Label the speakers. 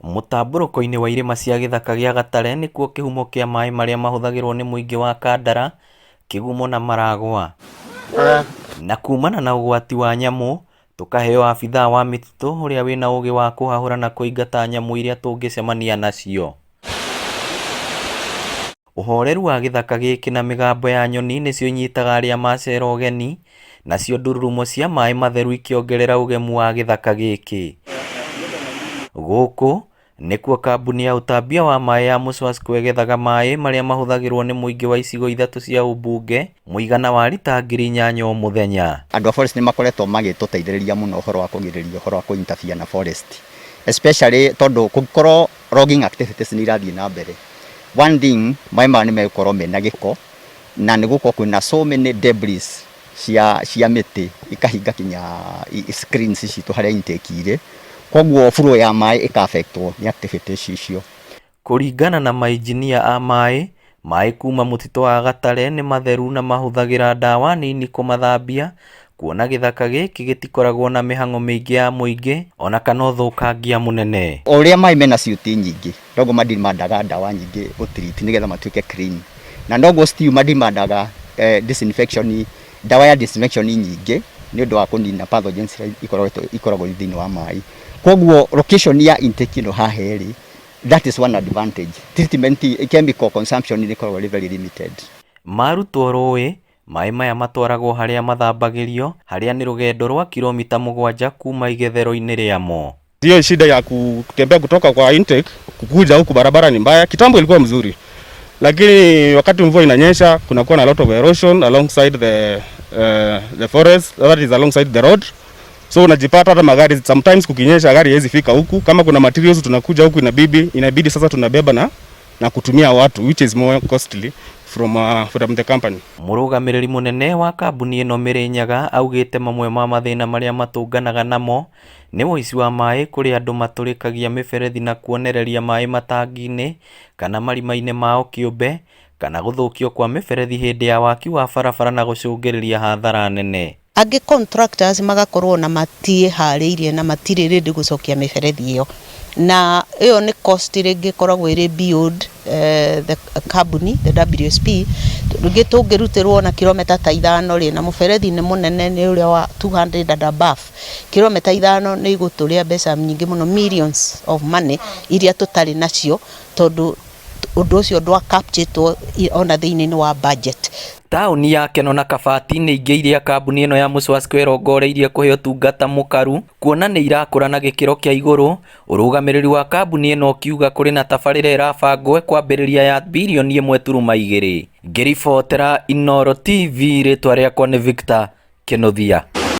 Speaker 1: Mũtambũrũko-inĩ wa irĩma cia gĩthaka gĩa Gatare nĩkuo kĩhumo kĩa maĩ marĩa mahũthagĩrwo nĩ mũingĩ wa Kandara, Kĩgumo na Maragwa. Na kumana na ũgwati wa nyamũ, tũkaheo abithaa wa mĩtitũ ũrĩa wĩna ũũgĩ wa kũhahũra na kũingata nyamũ iria tũngĩcemania nacio. Ũhoreru wa gĩthaka gĩkĩ na mĩgambo ya nyoni nĩcio inyitaga arĩa macera ũgeni, nacio ndururumo cia maĩ matheru ikĩongerera ũgemu wa gĩthaka gĩkĩ. Gũkũ nĩkuo kambuni ya ũtambia wa maĩ ya Muswasco ĩgethaga maĩ marĩa mahũthagĩrwo nĩ mũingĩ wa icigo ithatũ cia ũmbunge, mũigana wa lita 8,000 o mũthenya.
Speaker 2: Andũ a forest nĩ makoretwo magĩtũteithĩrĩria mũno ũhoro wa kũgirĩrĩria ũhoro wa kũ-interfere na forest, especially tondũ kũngĩkorwo logging activities nĩ irathiĩ na mbere. One thing, maĩ maya nĩ megũkorwo mena gĩko na nĩ gũkorwo kwĩna so many debris cia mĩtĩ ikahinga kinya screens citũ harĩa intake irĩ. Koguo flow ya maĩ ĩka-affectwo nĩ activities icio.
Speaker 1: Kũringana na mainjinia a maĩ, maĩ kuma mũtitũ wa Gatare nĩ matheru na mahũthagĩra ndawa nini kũmathambia, kuona gĩthaka gĩkĩ gĩtikoragwo na mĩhang'o mĩingĩ ya mũingĩ ona kana ũthũkangia mũnene.
Speaker 2: O ũrĩa maĩ mena ciuti nyingĩ, noguo mandimandaga ndawa nyingĩ gũtiriti nĩgetha matuĩke clean. Na noguo still mandimandaga disinfection, ndawa ya disinfection nyingĩ nĩ ũndũ wa kũnina pathogens ikoragwo thĩinĩ wa maĩ. Koguo location ya intake ĩno haha ĩrĩ, that is one advantage. Treatment chemical consumption nĩ ĩkoragwo very limited.
Speaker 1: Marutwo rũĩ, maĩ maya matwaragwo harĩa mathambagĩrio, harĩa nĩ rũgendo rwa kilomita 7 kuma igethero-inĩ rĩamo.
Speaker 3: Hiyo shida ya kutembea kutoka kwa intake kukuja huku barabara ni mbaya. Kitambo ilikuwa mzuri, lakini wakati mvua inanyesha kunakuwa na lot of erosion alongside the forest, that is alongside the road. So unajipata hata magari sometimes kukinyesha gari haiwezi fika huku. Kama kuna materials tunakuja huku inabidi sasa tunabeba na kutumia watu, which is more costly from the company.
Speaker 1: Mũrũgamĩrĩri mũnene wa kambuni ĩno Mĩrĩnyaga augĩte mamwe ma mathĩna marĩa matũnganaga namo nĩ ũici wa maĩ kũrĩ andũ matũrĩkagia mĩberethi na kuonereria maĩ matangi-inĩ kana marima-inĩ mao kĩũmbe, kana gũthũkio kwa mĩberethi hĩndĩ ya waki wa barabara na gũcũngĩrĩria hathara nene.
Speaker 4: Angĩ contractors magakorwo na matiĩharĩirie na matirĩ ready gũcokia mĩberethi ĩyo, na ĩyo nĩ cost rĩngĩ koragwo ĩrĩ beyond the company, the WSP. Rĩngĩ tũngĩrutĩrwo na kilomita ta 5 rĩ na mũberethi nĩ mũnene nĩ ũrĩa wa 200 and above, kilomita 5 nĩ igũtũrĩa mbeca nyingĩ mũno, millions of money iria tũtarĩ nacio tondũ ũndũ ũcio ndwa-capture ona thĩinĩ wa budget.
Speaker 1: Taũni ya Keno na Kabati nĩ ingĩ iria kambuni ĩno ya Muswasco ĩrongoreirie kũhe ũtungata mũkaru, kuona nĩ irakũra na gĩkĩro kĩa igũrũ. Ũrũgamĩrĩri wa kambuni ĩno ũkiuga kũrĩ na tabarĩra ĩrabangwo kwambĩrĩria ya birioni 1.2. Ngĩribotera Inooro TV, rĩtwa rĩakwa nĩ Victor Kĩnuthia.